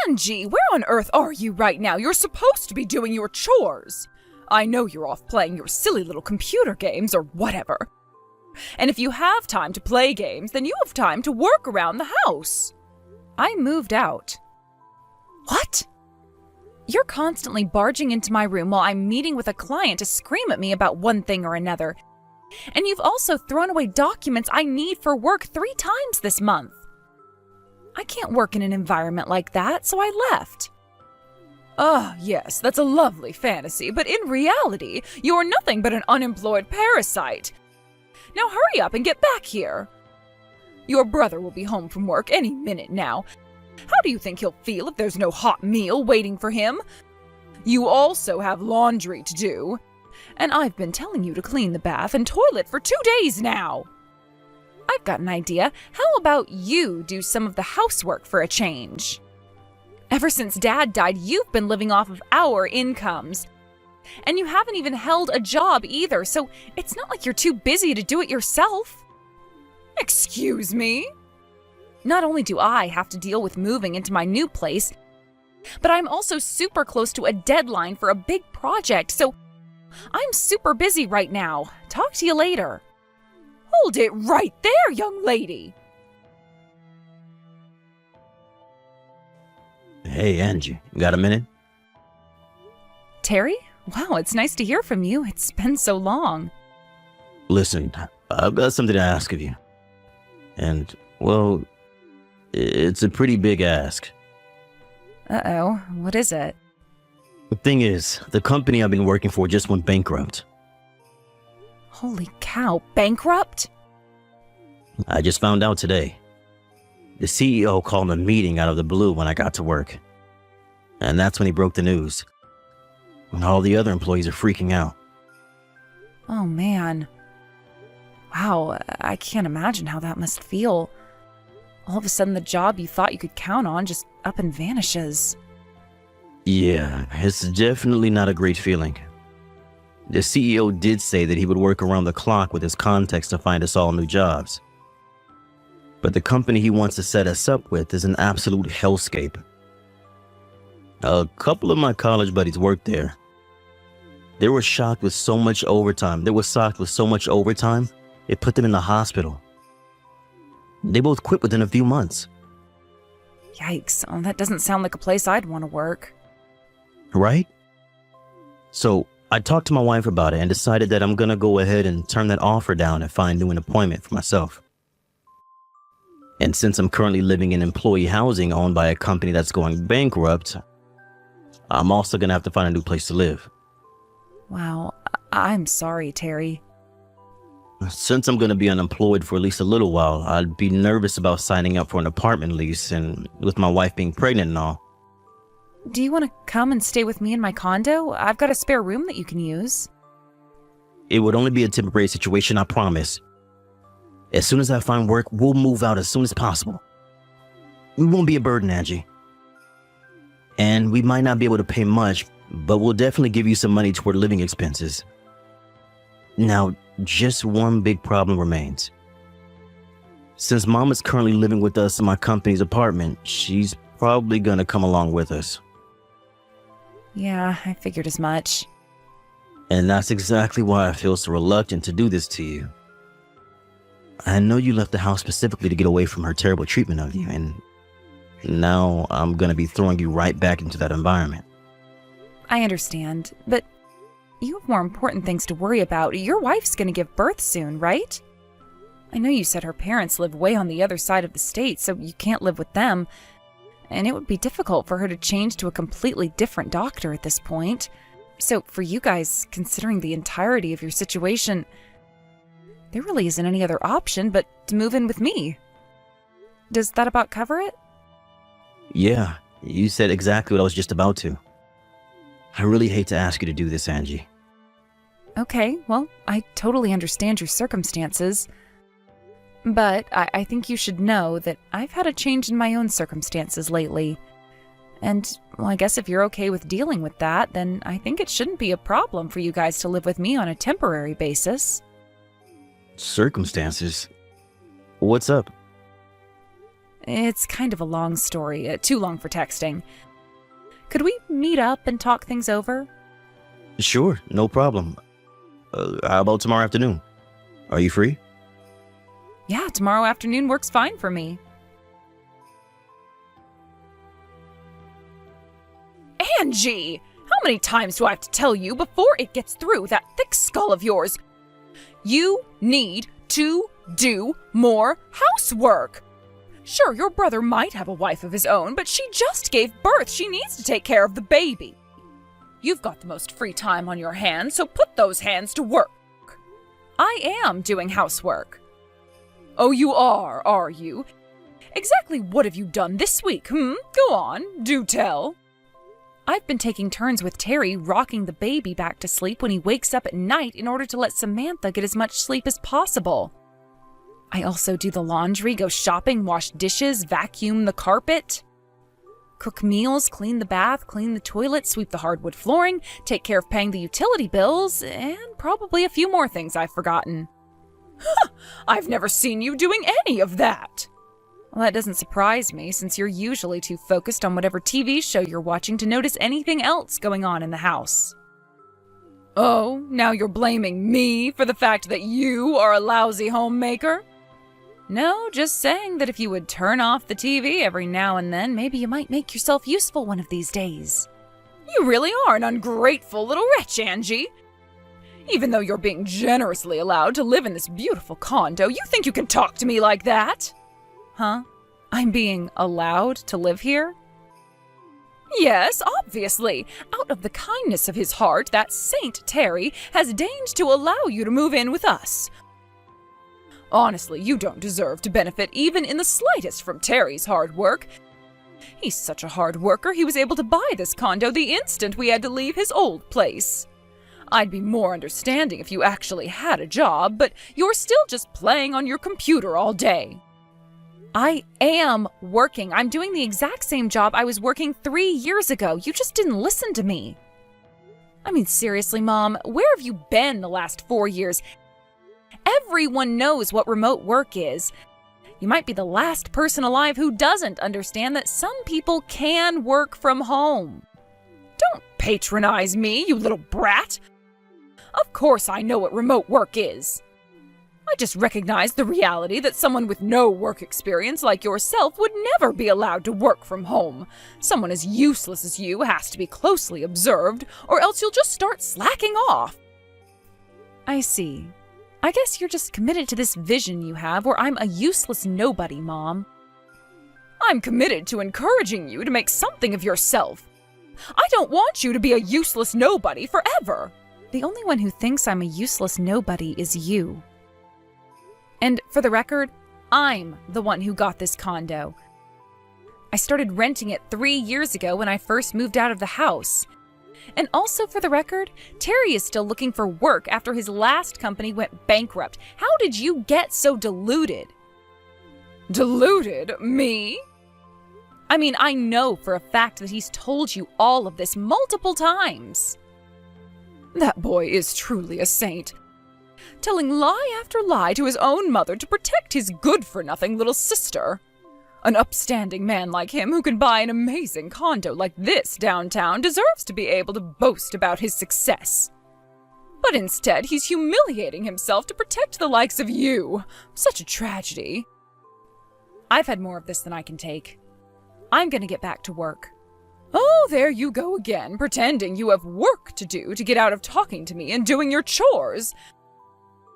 Angie, where on earth are you right now? You're supposed to be doing your chores. I know you're off playing your silly little computer games or whatever. And if you have time to play games, then you have time to work around the house. I moved out. What? You're constantly barging into my room while I'm meeting with a client to scream at me about one thing or another. And you've also thrown away documents I need for work 3 times this month. I can't work in an environment like that, so I left. Ah, yes, that's a lovely fantasy, but in reality, you're nothing but an unemployed parasite. Now hurry up and get back here. Your brother will be home from work any minute now. How do you think he'll feel if there's no hot meal waiting for him? You also have laundry to do. And I've been telling you to clean the bath and toilet for 2 days now. I've got an idea. How about you do some of the housework for a change? Ever since Dad died, you've been living off of our incomes. And you haven't even held a job either, so it's not like you're too busy to do it yourself. Excuse me? Not only do I have to deal with moving into my new place, but I'm also super close to a deadline for a big project, so I'm super busy right now. Talk to you later. Hold it right there, young lady. Hey, Angie, you got a minute? Terry? Wow, it's nice to hear from you. It's been so long. Listen, I've got something to ask of you. And, well, it's a pretty big ask. Uh-oh, what is it? The thing is, the company I've been working for just went bankrupt. Holy cow, bankrupt? I just found out today. The CEO called a meeting out of the blue when I got to work. And that's when he broke the news. And all the other employees are freaking out. Oh man. Wow, I can't imagine how that must feel. All of a sudden the job you thought you could count on just up and vanishes. Yeah, it's definitely not a great feeling. The CEO did say that he would work around the clock with his contacts to find us all new jobs. But the company he wants to set us up with is an absolute hellscape. A couple of my college buddies worked there. They were shocked with so much overtime. It put them in the hospital. They both quit within a few months. Yikes, oh, that doesn't sound like a place I'd want to work. Right? So I talked to my wife about it and decided that I'm gonna go ahead and turn that offer down and find new an appointment for myself. And since I'm currently living in employee housing owned by a company that's going bankrupt, I'm also gonna have to find a new place to live. Wow, I'm sorry, Terry. Since I'm gonna be unemployed for at least a little while, I'd be nervous about signing up for an apartment lease, and with my wife being pregnant and all. Do you want to come and stay with me in my condo? I've got a spare room that you can use. It would only be a temporary situation, I promise. As soon as I find work, we'll move out as soon as possible. We won't be a burden, Angie. And we might not be able to pay much, but we'll definitely give you some money toward living expenses. Now, just one big problem remains. Since Mom is currently living with us in my company's apartment, she's probably gonna come along with us. Yeah, I figured as much. And that's exactly why I feel so reluctant to do this to you. I know you left the house specifically to get away from her terrible treatment of you, and now I'm gonna be throwing you right back into that environment. I understand, but you have more important things to worry about. Your wife's gonna give birth soon, right? I know you said her parents live way on the other side of the state, so you can't live with them. And it would be difficult for her to change to a completely different doctor at this point. So for you guys, considering the entirety of your situation, there really isn't any other option but to move in with me. Does that about cover it? Yeah, you said exactly what I was just about to. I really hate to ask you to do this, Angie. Okay, well, I totally understand your circumstances. But I think you should know that I've had a change in my own circumstances lately. And, well, I guess if you're okay with dealing with that, then I think it shouldn't be a problem for you guys to live with me on a temporary basis. Circumstances? What's up? It's kind of a long story, too long for texting. Could we meet up and talk things over? Sure, no problem. How about tomorrow afternoon? Are you free? Yeah, tomorrow afternoon works fine for me. Angie! How many times do I have to tell you before it gets through that thick skull of yours? You need to do more housework. Sure, your brother might have a wife of his own, but she just gave birth. She needs to take care of the baby. You've got the most free time on your hands, so put those hands to work. I am doing housework. Oh, you are you? Exactly what have you done this week, Go on, do tell. I've been taking turns with Terry rocking the baby back to sleep when he wakes up at night in order to let Samantha get as much sleep as possible. I also do the laundry, go shopping, wash dishes, vacuum the carpet, cook meals, clean the bath, clean the toilet, sweep the hardwood flooring, take care of paying the utility bills, and probably a few more things I've forgotten. I've never seen you doing any of that. Well, that doesn't surprise me, since you're usually too focused on whatever TV show you're watching to notice anything else going on in the house. Oh, now you're blaming me for the fact that you are a lousy homemaker? No, just saying that if you would turn off the TV every now and then, maybe you might make yourself useful one of these days. You really are an ungrateful little wretch, Angie. Even though you're being generously allowed to live in this beautiful condo, you think you can talk to me like that? Huh? I'm being allowed to live here? Yes, obviously. Out of the kindness of his heart, that Saint Terry has deigned to allow you to move in with us. Honestly, you don't deserve to benefit even in the slightest from Terry's hard work. He's such a hard worker, he was able to buy this condo the instant we had to leave his old place. I'd be more understanding if you actually had a job, but you're still just playing on your computer all day. I am working. I'm doing the exact same job I was working 3 years ago. You just didn't listen to me. I mean, seriously, Mom, where have you been the last 4 years? Everyone knows what remote work is. You might be the last person alive who doesn't understand that some people can work from home. Don't patronize me, you little brat. Of course I know what remote work is. I just recognize the reality that someone with no work experience like yourself would never be allowed to work from home. Someone as useless as you has to be closely observed, or else you'll just start slacking off. I see. I guess you're just committed to this vision you have where I'm a useless nobody, Mom. I'm committed to encouraging you to make something of yourself. I don't want you to be a useless nobody forever. The only one who thinks I'm a useless nobody is you. And for the record, I'm the one who got this condo. I started renting it 3 years ago when I first moved out of the house. And also for the record, Terry is still looking for work after his last company went bankrupt. How did you get so deluded? Deluded? Me? I mean, I know for a fact that he's told you all of this multiple times. That boy is truly a saint. Telling lie after lie to his own mother to protect his good-for-nothing little sister. An upstanding man like him who can buy an amazing condo like this downtown deserves to be able to boast about his success. But instead, he's humiliating himself to protect the likes of you. Such a tragedy. I've had more of this than I can take. I'm gonna get back to work. Oh, there you go again, pretending you have work to do to get out of talking to me and doing your chores.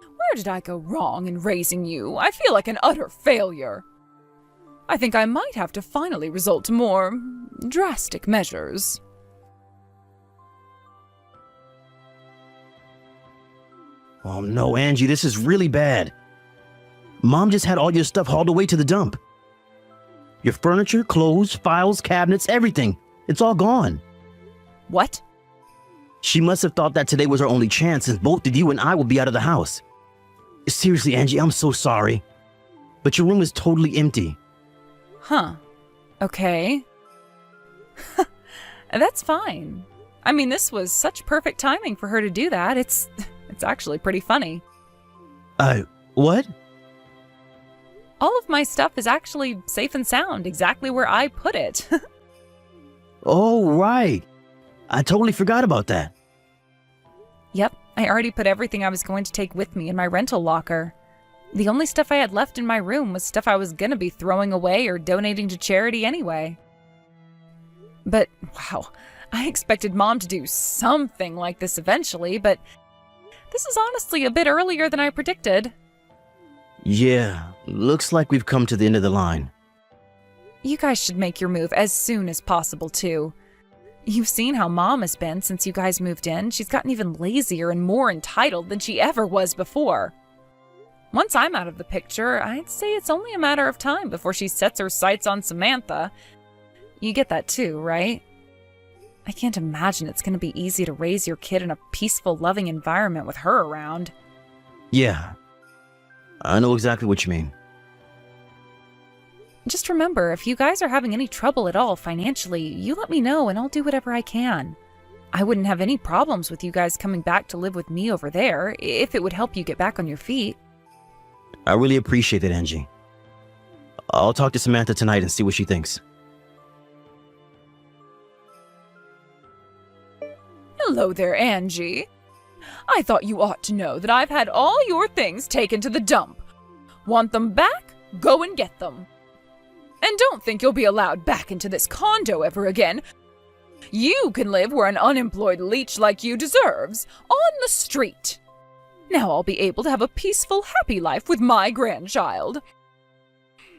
Where did I go wrong in raising you? I feel like an utter failure. I think I might have to finally resort to more drastic measures. Oh no, Angie, this is really bad. Mom just had all your stuff hauled away to the dump. Your furniture, clothes, files, cabinets, everything. It's all gone. What? She must have thought that today was her only chance since both of you and I will be out of the house. Seriously, Angie, I'm so sorry. But your room is totally empty. Huh. Okay. That's fine. I mean, this was such perfect timing for her to do that. It's actually pretty funny. What? All of my stuff is actually safe and sound, exactly where I put it. Oh, right. I totally forgot about that. Yep, I already put everything I was going to take with me in my rental locker. The only stuff I had left in my room was stuff I was gonna be throwing away or donating to charity anyway. But, wow, I expected Mom to do something like this eventually, but this is honestly a bit earlier than I predicted. Yeah, looks like we've come to the end of the line. You guys should make your move as soon as possible, too. You've seen how Mom has been since you guys moved in. She's gotten even lazier and more entitled than she ever was before. Once I'm out of the picture, I'd say it's only a matter of time before she sets her sights on Samantha. You get that too, right? I can't imagine it's going to be easy to raise your kid in a peaceful, loving environment with her around. Yeah, I know exactly what you mean. Just remember, if you guys are having any trouble at all financially, you let me know and I'll do whatever I can. I wouldn't have any problems with you guys coming back to live with me over there, if it would help you get back on your feet. I really appreciate it, Angie. I'll talk to Samantha tonight and see what she thinks. Hello there, Angie. I thought you ought to know that I've had all your things taken to the dump. Want them back? Go and get them. And don't think you'll be allowed back into this condo ever again. You can live where an unemployed leech like you deserves, on the street. Now I'll be able to have a peaceful, happy life with my grandchild.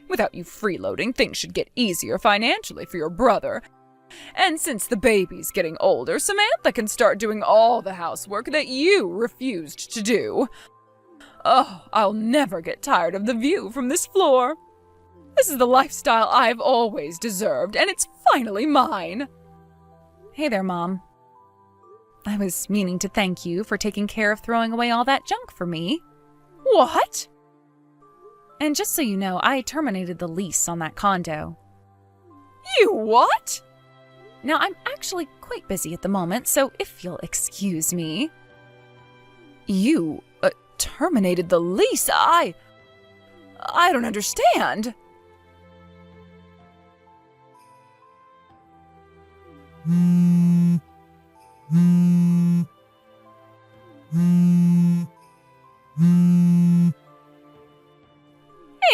Without you freeloading, things should get easier financially for your brother. And since the baby's getting older, Samantha can start doing all the housework that you refused to do. Oh, I'll never get tired of the view from this floor. This is the lifestyle I've always deserved, and it's finally mine. Hey there, Mom. I was meaning to thank you for taking care of throwing away all that junk for me. What? And just so you know, I terminated the lease on that condo. You what? Now, I'm actually quite busy at the moment, so if you'll excuse me. You terminated the lease? I don't understand.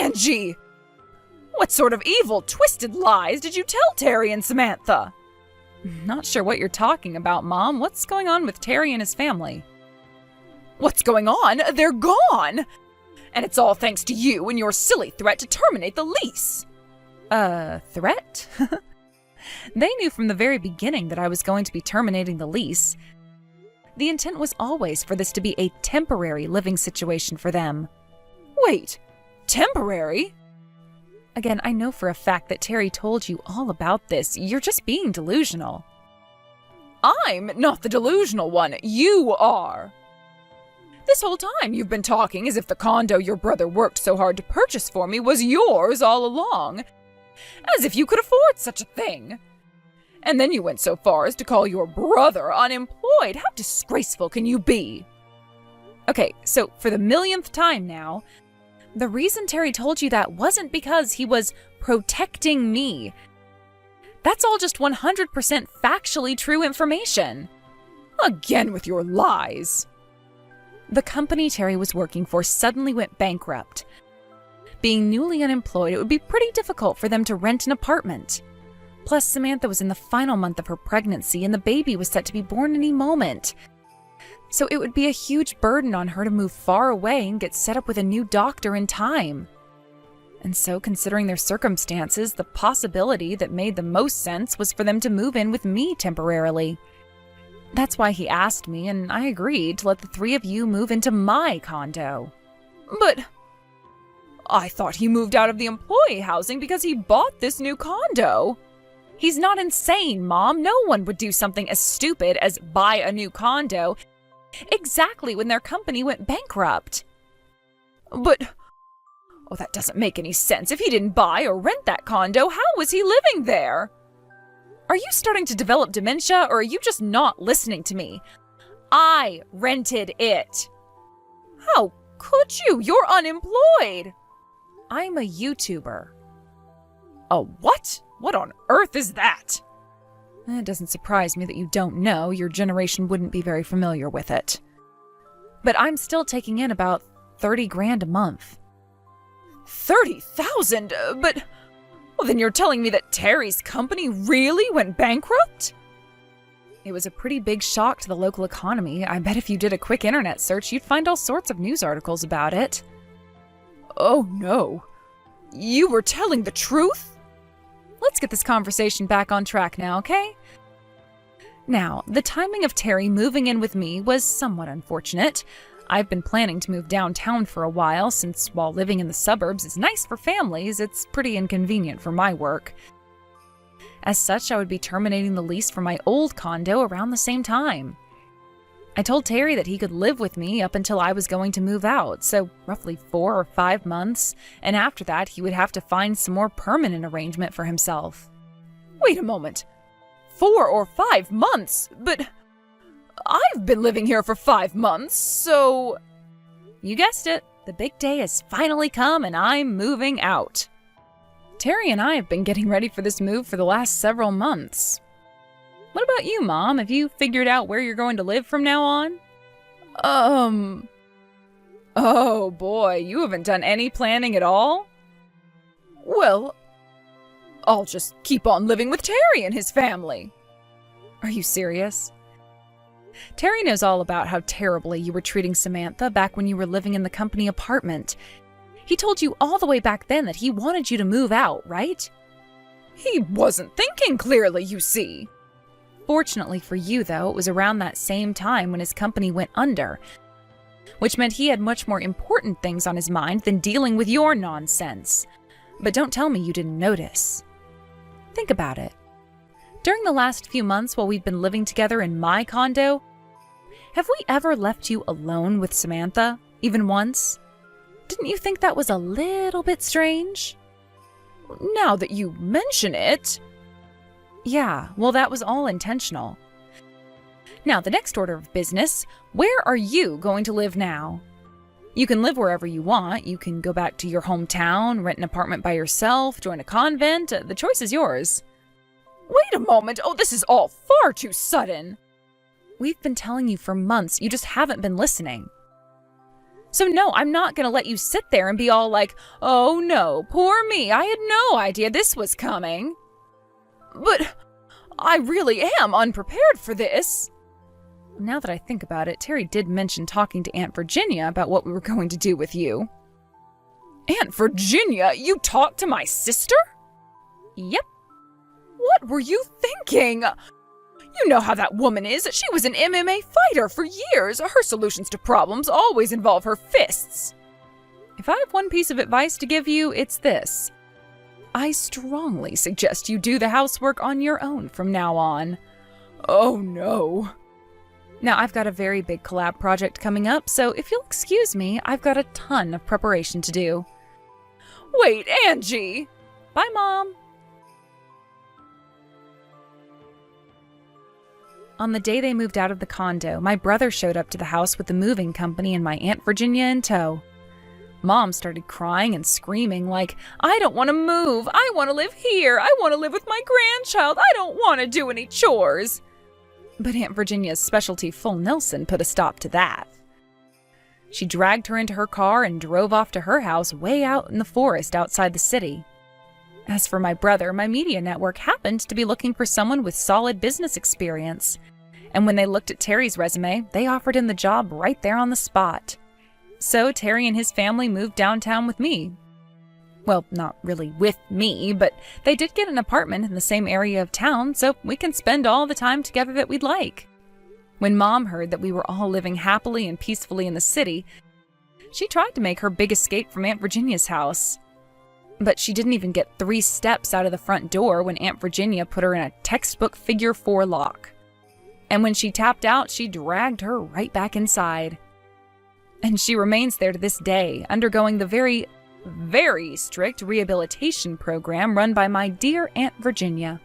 Angie! What sort of evil, twisted lies did you tell Terry and Samantha? Not sure what you're talking about, Mom. What's going on with Terry and his family? What's going on? They're gone! And it's all thanks to you and your silly threat to terminate the lease. Threat? They knew from the very beginning that I was going to be terminating the lease. The intent was always for this to be a temporary living situation for them. Wait, temporary? Again, I know for a fact that Terry told you all about this. You're just being delusional. I'm not the delusional one. You are. This whole time you've been talking as if the condo your brother worked so hard to purchase for me was yours all along. As if you could afford such a thing. And then you went so far as to call your brother unemployed. How disgraceful can you be? Okay, so for the millionth time now, the reason Terry told you that wasn't because he was protecting me. That's all just 100% factually true information. Again with your lies. The company Terry was working for suddenly went bankrupt. Being newly unemployed, it would be pretty difficult for them to rent an apartment. Plus, Samantha was in the final month of her pregnancy and the baby was set to be born any moment. So it would be a huge burden on her to move far away and get set up with a new doctor in time. And so, considering their circumstances, the possibility that made the most sense was for them to move in with me temporarily. That's why he asked me, and I agreed to let the three of you move into my condo. But I thought he moved out of the employee housing because he bought this new condo. He's not insane, Mom. No one would do something as stupid as buy a new condo exactly when their company went bankrupt. But, that doesn't make any sense. If he didn't buy or rent that condo, how was he living there? Are you starting to develop dementia, or are you just not listening to me? I rented it. How could you? You're unemployed. I'm a YouTuber. A what? What on earth is that? It doesn't surprise me that you don't know. Your generation wouldn't be very familiar with it. But I'm still taking in about 30 grand a month. 30,000? But... Well, then you're telling me that Terry's company really went bankrupt? It was a pretty big shock to the local economy. I bet if you did a quick internet search, you'd find all sorts of news articles about it. Oh no. You were telling the truth? Let's get this conversation back on track now, okay? Now, the timing of Terry moving in with me was somewhat unfortunate. I've been planning to move downtown for a while, since while living in the suburbs is nice for families, it's pretty inconvenient for my work. As such, I would be terminating the lease for my old condo around the same time. I told Terry that he could live with me up until I was going to move out, so roughly 4 or 5 months, and after that he would have to find some more permanent arrangement for himself. Wait a moment. 4 or 5 months? But I've been living here for 5 months, so... You guessed it. The big day has finally come and I'm moving out. Terry and I have been getting ready for this move for the last several months. What about you, Mom? Have you figured out where you're going to live from now on? Oh boy, you haven't done any planning at all? Well, I'll just keep on living with Terry and his family. Are you serious? Terry knows all about how terribly you were treating Samantha back when you were living in the company apartment. He told you all the way back then that he wanted you to move out, right? He wasn't thinking clearly, you see. Fortunately for you, though, it was around that same time when his company went under, which meant he had much more important things on his mind than dealing with your nonsense. But don't tell me you didn't notice. Think about it. During the last few months while we've been living together in my condo, have we ever left you alone with Samantha, even once? Didn't you think that was a little bit strange? Now that you mention it... Yeah, well, that was all intentional. Now, the next order of business, where are you going to live now? You can live wherever you want. You can go back to your hometown, rent an apartment by yourself, join a convent. The choice is yours. Wait a moment. Oh, this is all far too sudden. We've been telling you for months. You just haven't been listening. So no, I'm not going to let you sit there and be all like, oh no, poor me, I had no idea this was coming. But I really am unprepared for this. Now that I think about it, Terry did mention talking to Aunt Virginia about what we were going to do with you. Aunt Virginia? You talked to my sister? Yep. What were you thinking? You know how that woman is. She was an MMA fighter for years. Her solutions to problems always involve her fists. If I have one piece of advice to give you, it's this. I strongly suggest you do the housework on your own from now on. Oh no. Now, I've got a very big collab project coming up, so if you'll excuse me, I've got a ton of preparation to do. Wait, Angie! Bye, Mom! On the day they moved out of the condo, my brother showed up to the house with the moving company and my Aunt Virginia in tow. Mom started crying and screaming like, I don't want to move. I want to live here. I want to live with my grandchild. I don't want to do any chores. But Aunt Virginia's specialty full Nelson put a stop to that. She dragged her into her car and drove off to her house way out in the forest outside the city. As for my brother, my media network happened to be looking for someone with solid business experience. And when they looked at Terry's resume, they offered him the job right there on the spot. So Terry and his family moved downtown with me. Well, not really with me, but they did get an apartment in the same area of town, so we can spend all the time together that we'd like. When Mom heard that we were all living happily and peacefully in the city, she tried to make her big escape from Aunt Virginia's house. But she didn't even get 3 steps out of the front door when Aunt Virginia put her in a textbook figure 4 lock. And when she tapped out, she dragged her right back inside. And she remains there to this day, undergoing the very, very strict rehabilitation program run by my dear Aunt Virginia.